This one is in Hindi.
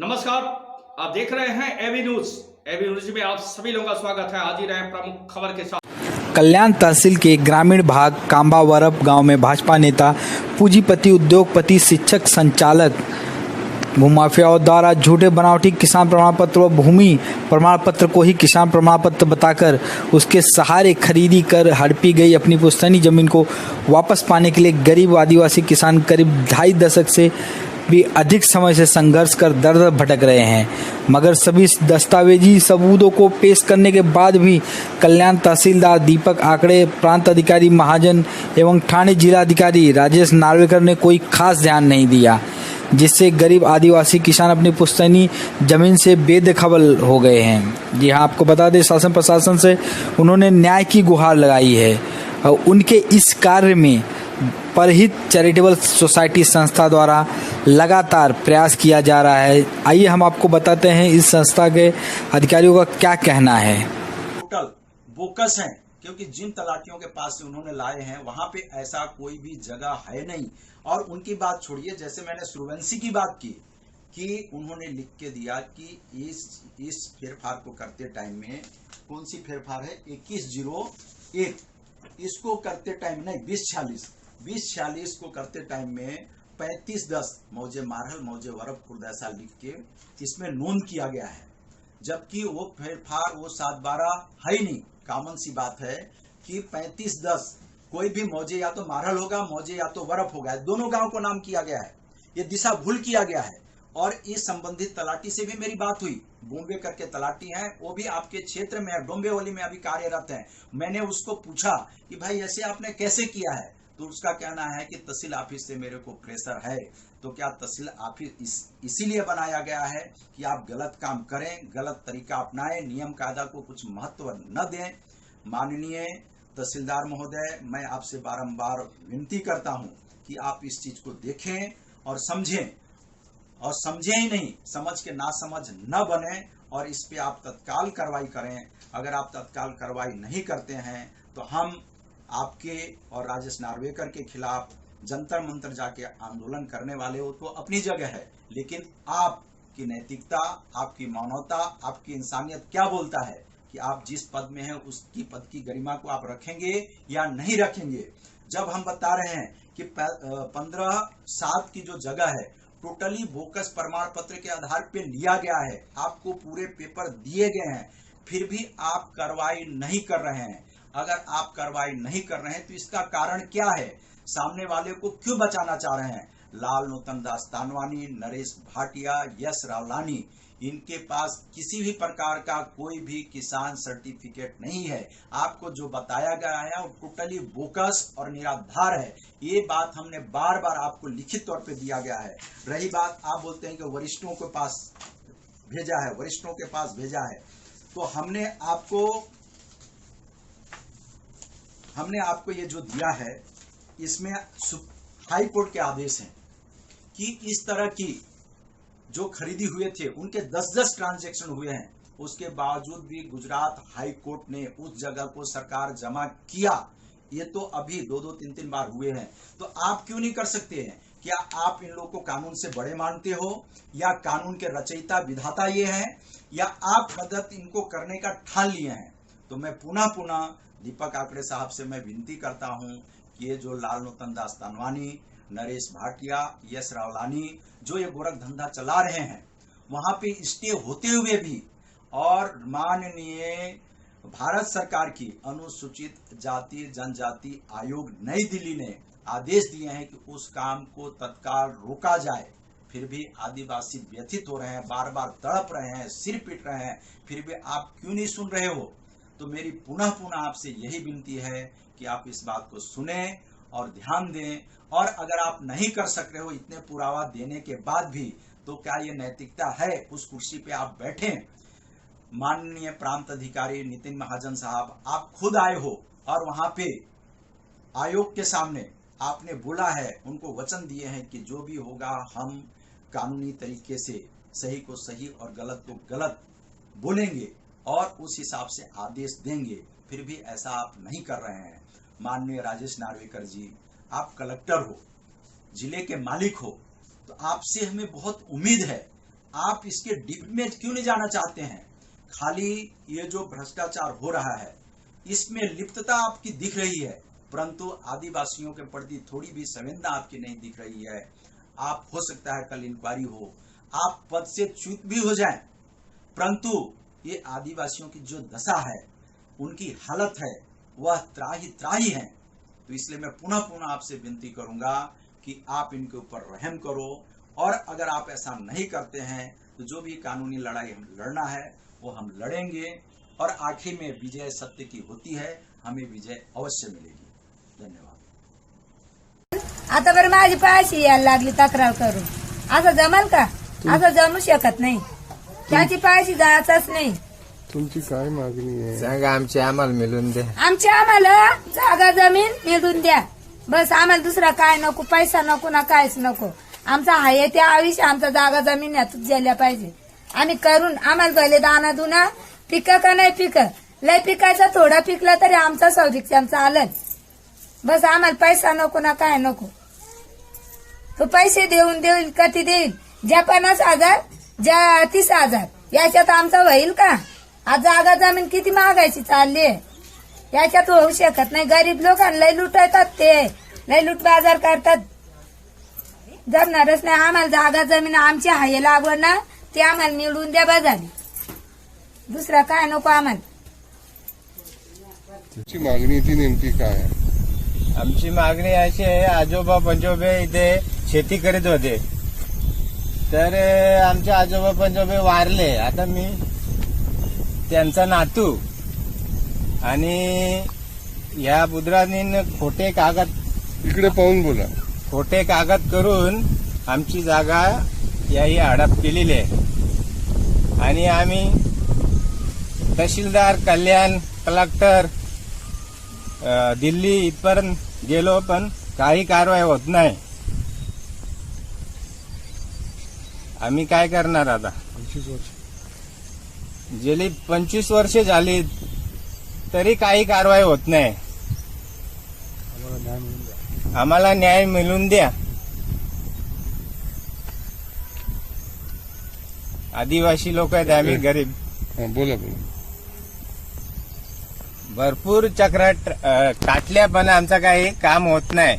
नमस्कार, आप देख रहे हैं एबी न्यूज। एबी न्यूज में आप सभी लोगों का स्वागत है। हाजिर है प्रमुख खबर के साथ। कल्याण तहसील के ग्रामीण भाग कांबावरप गांव में भाजपा नेता, पूंजीपति, उद्योगपति, शिक्षक, संचालक, भूमाफियाओं द्वारा झूठे बनावटी किसान प्रमाण पत्र व भूमि प्रमाण पत्र को ही किसान प्रमाण पत्र बताकर उसके सहारे खरीदी कर हड़पी गई अपनी पुश्तैनी जमीन को वापस पाने के लिए गरीब आदिवासी किसान करीब 2.5 दशक से भी अधिक समय से संघर्ष कर दर दर भटक रहे हैं। मगर सभी दस्तावेजी सबूतों को पेश करने के बाद भी कल्याण तहसीलदार दीपक आकड़े, प्रांत अधिकारी महाजन एवं ठाणे जिलाधिकारी राजेश नार्वेकर ने कोई खास ध्यान नहीं दिया, जिससे गरीब आदिवासी किसान अपनी पुश्तैनी जमीन से बेदखल हो गए हैं। जी हाँ, आपको बता दें, शासन प्रशासन से उन्होंने न्याय की गुहार लगाई है और उनके इस कार्य में परहित चैरिटेबल सोसाइटी संस्था द्वारा लगातार प्रयास किया जा रहा है। आइए हम आपको बताते हैं इस संस्था के अधिकारियों का क्या कहना है। टोटल बोकस है, क्योंकि जिन तलाटियों के पास से उन्होंने लाए हैं वहां पे ऐसा कोई भी जगह है नहीं। और उनकी बात छोड़िए, जैसे मैंने सुरवंशी की बात की कि उन्होंने लिख के दिया कि इस फेरफार को करते टाइम में, कौन सी फेरफार है, 2101, इसको करते टाइम नहीं, 2046 को करते टाइम में 3510 मौजे मारहल मौजे वरप खुर्द ऐसा लिख के इसमें नोंद किया गया है। जबकि वो फेरफार वो 7/12 है ही नहीं। कॉमन सी बात है कि 3510 कोई भी मौजे या तो मारहल होगा, मौजे या तो वरप होगा, दोनों गांव को नाम किया गया है। ये दिशा भूल किया गया है। और इस संबंधित तलाटी से भी मेरी बात हुई, बॉम्बे करके तलाटी हैं, वो भी आपके क्षेत्र में है, डोंबिवली में अभी कार्यरत हैं। मैंने उसको पूछा कि भाई ऐसे आपने कैसे किया है, तो उसका कहना है कि तहसील ऑफिस से मेरे को प्रेशर है। तो क्या तहसील ऑफिस इसीलिए बनाया गया है कि आप गलत काम करें, गलत तरीका अपनाएं, नियम कायदा को कुछ महत्व न दें। माननीय तहसीलदार महोदय, मैं आपसे बारंबार विनती करता हूं कि आप इस चीज को देखें और समझें, और समझे ही नहीं, समझ के ना समझ न बने, और इस पे आप तत्काल कार्रवाई करें। अगर आप तत्काल कार्रवाई नहीं करते हैं तो हम आपके और राजेश नार्वेकर के खिलाफ जंतर मंतर जाके आंदोलन करने वाले हो तो अपनी जगह है, लेकिन आपकी नैतिकता, आपकी मानवता, आपकी इंसानियत क्या बोलता है कि आप जिस पद में हैं उसकी पद की गरिमा को आप रखेंगे या नहीं रखेंगे। जब हम बता रहे हैं कि 15/7 की जो जगह है टोटली बोकस प्रमाण पत्र के आधार पे लिया गया है, आपको पूरे पेपर दिए गए हैं, फिर भी आप कार्रवाई नहीं कर रहे हैं। अगर आप कार्रवाई नहीं कर रहे हैं तो इसका कारण क्या है, सामने वाले को क्यों बचाना चाह रहे हैं। लाल नूतन दास तानवानी, नरेश भाटिया, यश रावलानी, इनके पास किसी भी प्रकार का कोई भी किसान सर्टिफिकेट नहीं है। आपको जो बताया गया है वो टोटली बोकस और निराधार है। ये बात हमने बार बार आपको लिखित तौर पे दिया गया है। रही बात, आप बोलते हैं कि वरिष्ठों के पास भेजा है, वरिष्ठों के पास भेजा है, तो हमने आपको ये जो दिया है, इसमें हाई कोर्ट के आदेश हैं कि इस तरह की जो खरीदी हुए थे उनके 10-10 ट्रांजैक्शन हुए हैं, उसके बावजूद भी गुजरात हाई कोर्ट ने उस जगह को सरकार जमा किया। ये तो अभी 2-2, 3-3 बार हुए हैं। तो आप क्यों नहीं कर सकते हैं? क्या आप इन लोगों को कानून से बड़े मानते हो, या कानून के रचयिता विधाता ये हैं, या आप मदद इनको करने का ठान लिए हैं? तो मैं पुनः दीपक आकड़े साहब से मैं विनती करता हूं कि ये जो लाल नूतन दास तानवानी, नरेश भाटिया, यश रावलानी जो ये गोरख धंधा चला रहे हैं, वहां पे स्टे होते हुए भी और माननीय भारत सरकार की अनुसूचित जाति जनजाति आयोग नई दिल्ली ने आदेश दिए हैं कि उस काम को तत्काल रोका जाए, फिर भी आदिवासी व्यथित हो रहे हैं, बार बार तड़प रहे हैं, सिर पीट रहे हैं, फिर भी आप क्यों नहीं सुन रहे हो। तो मेरी पुनः आपसे यही विनती है कि आप इस बात को सुने और ध्यान दें। और अगर आप नहीं कर सक रहे हो इतने पुरावा देने के बाद भी, तो क्या ये नैतिकता है उस कुर्सी पे आप बैठे। माननीय प्रांत अधिकारी नितिन महाजन साहब, आप खुद आए हो और वहां पे आयोग के सामने आपने बोला है, उनको वचन दिए हैं कि जो भी होगा हम कानूनी तरीके से सही को सही और गलत को गलत बोलेंगे और उस हिसाब से आदेश देंगे, फिर भी ऐसा आप नहीं कर रहे हैं। माननीय राजेश नार्वेकर जी, आप कलेक्टर हो, जिले के मालिक हो, तो आपसे हमें बहुत उम्मीद है आप इसके डीप में क्यों नहीं जाना चाहते हैं? खाली ये जो भ्रष्टाचार हो रहा है इसमें लिप्तता आपकी दिख रही है, परंतु आदिवासियों के प्रति थोड़ी भी संवेदना आपकी नहीं दिख रही है। आप हो सकता है कल इंक्वायरी हो, आप पद से च्युत भी हो जाएं, परंतु ये आदिवासियों की जो दशा है, उनकी हालत है, वह त्राही है। तो इसलिए मैं पुनः पुनः आपसे विनती करूंगा कि आप इनके ऊपर रहम करो, और अगर आप ऐसा नहीं करते हैं तो जो भी कानूनी लड़ाई हम लड़ना है वो हम लड़ेंगे, और आखिर में विजय सत्य की होती है, हमें विजय अवश्य मिलेगी। धन्यवाद। आता बरं माझी पायाशी यायला लागली तक्रार करून, असं जमल का? असं जमू शकत नाही, त्याची पायाशी जायचंच नाही. तुमची काय मागणी आहे? सांगा आम्हाला मिळून द्या. आम्हाला जागा जमीन मिळून द्या, बस. आम्हाला दुसरा काय नको, पैसा नको ना काहीच नको. आमचा आहे ते आयुष्य, आमचा जागा जमीन यातच गेल्या पाहिजे. आम्ही करून आम्हाला भले दाना दुना पिकं का नाही पिकं, लय पिकायचं थोडा पिकला तरी आमचा संरक्षण चालेल, बस. आम्हाला पैसा नको ना काय नको. तो पैसे देईल कधी देईल? ज्या 50,000 ज्या 30,000 याच्यात आमचं होईल का? आज जागा जमीन किती महागायची चालली आहे, याच्यात होऊ शकत नाही. गरीब लोकांना लय लुटतात, ते लय लूट बाजार करतात, जमणारच नाही. आम्हाला जागा जमीन आमची हाय लागवड ना, ते आम्हाला मिळवून द्या बजाली, दुसरा काय नको आम्हाला. तुमची मागणी ती नेमकी काय आहे? आमची मागणी अशी आहे, आजोबा पंजोबे इथे शेती करीत होते, तर आमचे आजोबा पंजोबे वारले. आता मी त्यांचा नातू, आणि या बुद्रांनी खोटे कागद, इकडे पाहून बोला. खोटे कागद करून आमची जागा याही हडप केलेली आहे. आणि आम्ही तहसीलदार, कल्याण, कलेक्टर, दिल्ली इथपर्यंत गेलो, पण काही कारवाई होत नाही. आम्ही काय करणार आता? 25 वर्ष गेली 25 वर्षे झाली तरी काही कारवाई होत नाही. आम्हाला न्याय मिळवून द्या. आदिवासी लोक आहेत आम्ही, गरीब. बोला. भरपूर चक्र काटल्या, पण आमचं काही काम होत नाही.